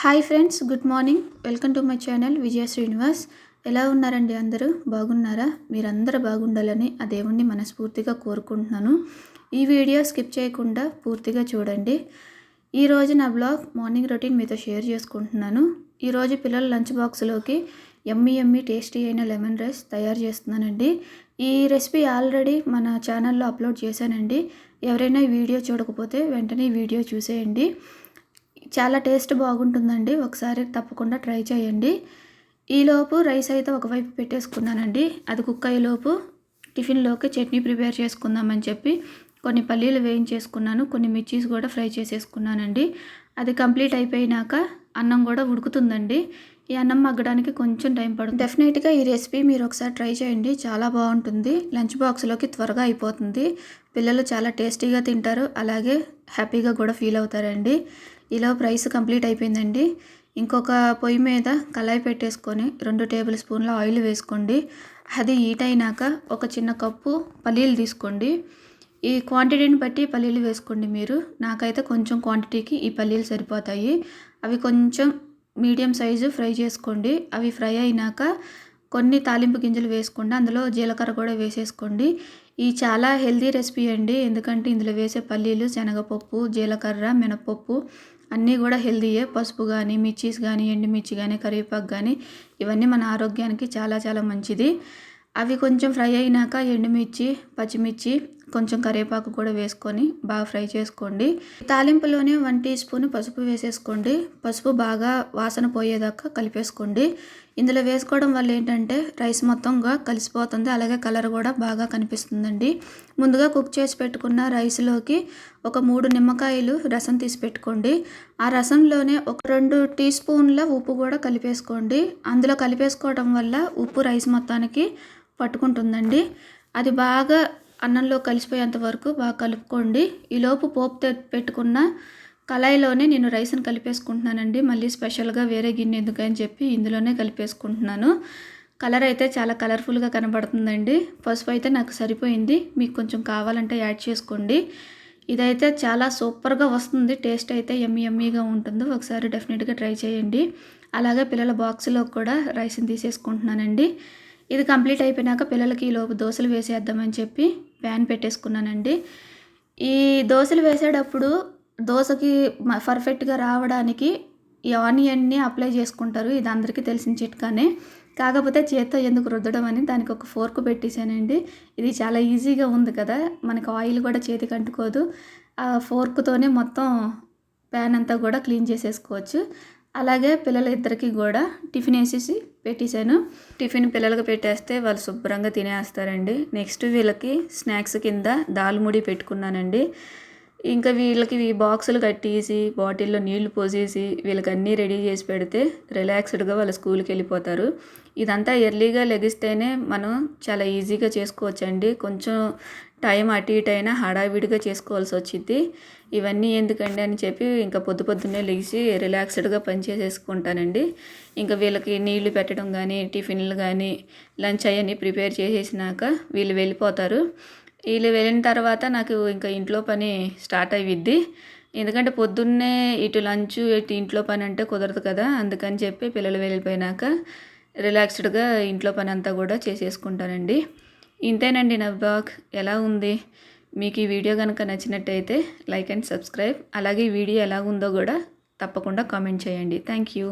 Hi friends, good morning. Welcome to my channel Vijaya Srinivas. ఎలా ఉన్నారండి? అందరూ బాగున్నారా? మీరందరూ బాగుండాలని ఆ దేవుణ్ణి మనస్ఫూర్తిగా కోరుకుంటున్నాను. ఈ వీడియో స్కిప్ చేయకుండా పూర్తిగా చూడండి. ఈరోజు నా బ్లాగ్ మార్నింగ్ రొటీన్ మీతో షేర్ చేసుకుంటున్నాను. ఈరోజు పిల్లల లంచ్ బాక్స్లోకి యమ్మీ టేస్టీ అయిన లెమన్ రైస్ తయారు చేస్తున్నానండి. ఈ రెసిపీ ఆల్రెడీ మన ఛానల్లో అప్లోడ్ చేశానండి. ఎవరైనా ఈ వీడియో చూడకపోతే వెంటనే ఈ వీడియో చూసేయండి. చాలా టేస్ట్ బాగుంటుందండి. ఒకసారి తప్పకుండా ట్రై చేయండి. ఈలోపు రైస్ అయితే ఒకవైపు పెట్టేసుకున్నానండి. అది కుక్ అయ్యేలోపు టిఫిన్లోకి చట్నీ ప్రిపేర్ చేసుకుందామని చెప్పి కొన్ని పల్లీలు వేయించేసుకున్నాను. కొన్ని మిర్చీస్ కూడా ఫ్రై చేసేసుకున్నానండి. అది కంప్లీట్ అయిపోయినాక అన్నం కూడా ఉడుకుతుందండి. ఈ అన్నం మగ్గడానికి కొంచెం టైం పడుతుంది. డెఫినెట్గా ఈ రెసిపీ మీరు ఒకసారి ట్రై చేయండి. చాలా బాగుంటుంది. లంచ్ బాక్స్లోకి త్వరగా అయిపోతుంది. పిల్లలు చాలా టేస్టీగా తింటారు, అలాగే హ్యాపీగా కూడా ఫీల్ అవుతారండి. ఈలోపు రైస్ కంప్లీట్ అయిపోయిందండి. ఇంకొక పొయ్యి మీద కళాయి పెట్టేసుకొని 2 టేబుల్ స్పూన్ల ఆయిల్ వేసుకోండి. అది హీట్ అయినాక ఒక చిన్న కప్పు పల్లీలు తీసుకోండి. ఈ క్వాంటిటీని బట్టి పల్లీలు వేసుకోండి మీరు. నాకైతే కొంచెం క్వాంటిటీకి ఈ పల్లీలు సరిపోతాయి. అవి కొంచెం మీడియం సైజు ఫ్రై చేసుకోండి. అవి ఫ్రై అయినాక కొన్ని తాలింపు గింజలు వేసుకోండి. అందులో జీలకర్ర కూడా వేసేసుకోండి. ఈ చాలా హెల్తీ రెసిపీ అండి. ఎందుకంటే ఇందులో వేసే పల్లీలు, శనగపప్పు, జీలకర్ర, మినపప్పు అన్నీ కూడా హెల్తీయే. పసుపు కానీ, మిర్చీస్ కానీ, ఎండుమిర్చి కానీ, కరివేపాకు కానీ ఇవన్నీ మన ఆరోగ్యానికి చాలా చాలా మంచిది. అవి కొంచెం ఫ్రై అయినాక ఎండుమిర్చి, పచ్చిమిర్చి, కొంచెం కరివేపాకు కూడా వేసుకొని బాగా ఫ్రై చేసుకోండి. తాలింపులోనే 1 టీ స్పూన్ పసుపు వేసేసుకోండి. పసుపు బాగా వాసన పోయేదాకా కలిపేసుకోండి. ఇందులో వేసుకోవడం వల్ల ఏంటంటే రైస్ మొత్తంగా కలిసిపోతుంది, అలాగే కలర్ కూడా బాగా కనిపిస్తుందండి. ముందుగా కుక్ చేసి పెట్టుకున్న రైస్లోకి ఒక 3 నిమ్మకాయలు రసం తీసి పెట్టుకోండి. ఆ రసంలోనే ఒక 2 టీ స్పూన్ల ఉప్పు కూడా కలిపేసుకోండి. అందులో కలిపేసుకోవడం వల్ల ఉప్పు రైస్ మొత్తానికి పట్టుకుంటుందండి. అది బాగా అన్నంలో కలిసిపోయేంత వరకు బాగా కలుపుకోండి. ఈలోపు పోపు పెట్టుకున్న కళాయిలోనే నేను రైస్ని కలిపేసుకుంటున్నానండి. మళ్ళీ స్పెషల్గా వేరే గిన్నె ఎందుకని చెప్పి ఇందులోనే కలిపేసుకుంటున్నాను. కలర్ అయితే చాలా కలర్ఫుల్గా కనబడుతుందండి. పసుపు అయితే నాకు సరిపోయింది. మీకు కొంచెం కావాలంటే యాడ్ చేసుకోండి. ఇదైతే చాలా సూపర్గా వస్తుంది. టేస్ట్ అయితే యమ్మీగా ఉంటుంది. ఒకసారి డెఫినెట్గా ట్రై చేయండి. అలాగే పిల్లల బాక్స్లో కూడా రైస్ని తీసేసుకుంటున్నానండి. ఇది కంప్లీట్ అయిపోయినాక పిల్లలకి ఈలోపు దోశలు వేసేద్దామని చెప్పి ప్యాన్ పెట్టేసుకున్నానండి. ఈ దోశలు వేసేటప్పుడు దోశకి పర్ఫెక్ట్గా రావడానికి ఈ ఆనియన్ని అప్లై చేసుకుంటారు. ఇది అందరికీ తెలిసిన చిట్కానే. కాకపోతే చేత్తో ఎందుకు రుద్దడం అని దానికి ఒక ఫోర్క్ పెట్టేశానండి. ఇది చాలా ఈజీగా ఉంది కదా, మనకు ఆయిల్ కూడా చేతికి అంటుకోదు. ఆ ఫోర్క్తోనే మొత్తం ప్యాన్ అంతా కూడా క్లీన్ చేసేసుకోవచ్చు. అలాగే పిల్లలిద్దరికి కూడా టిఫిన్ వేసేసి పెట్టేశాను. టిఫిన్ పిల్లలకు పెట్టేస్తే వాళ్ళు శుభ్రంగా తినేస్తారండి. నెక్స్ట్ వీళ్ళకి స్నాక్స్ కింద దాల్ ముడి పెట్టుకున్నానండి. ఇంకా వీళ్ళకి ఈ బాక్సులు కట్టేసి బాటిల్లో నీళ్లు పోసేసి వీళ్ళకి అన్నీ రెడీ చేసి పెడితే రిలాక్స్డ్గా వాళ్ళ స్కూల్కి వెళ్ళిపోతారు. ఇదంతా ఎర్లీగా లెగిస్తేనే మనం చాలా ఈజీగా చేసుకోవచ్చండి. కొంచెం టైం అటు ఇటు అయినా హడావిడిగా చేసుకోవాల్సి వచ్చింది. ఇవన్నీ ఎందుకండి అని చెప్పి ఇంకా పొద్దున్నే లెగిసి రిలాక్స్డ్గా పని చేసేసుకుంటానండి. ఇంకా వీళ్ళకి నీళ్లు పెట్టడం కానీ, టిఫిన్లు కానీ, లంచ్ అవన్నీ ప్రిపేర్ చేసేసినాక వీళ్ళు వెళ్ళిపోతారు. వీళ్ళు వెళ్ళిన తర్వాత నాకు ఇంకా ఇంట్లో పని స్టార్ట్ అయ్యిద్ది. ఎందుకంటే పొద్దున్నే ఇటు లంచ్ ఇటు ఇంట్లో పని అంటే కుదరదు కదా. అందుకని చెప్పి పిల్లలు వెళ్ళిపోయినాక రిలాక్స్డ్గా ఇంట్లో పని అంతా కూడా చేసేసుకుంటానండి. ఇంతేనండి నా బ్లాగ్. ఎలా ఉంది? మీకు ఈ వీడియో కనుక నచ్చినట్టయితే లైక్ అండ్ సబ్స్క్రైబ్. అలాగే ఈ వీడియో ఎలా ఉందో కూడా తప్పకుండా కామెంట్ చేయండి. Thank you.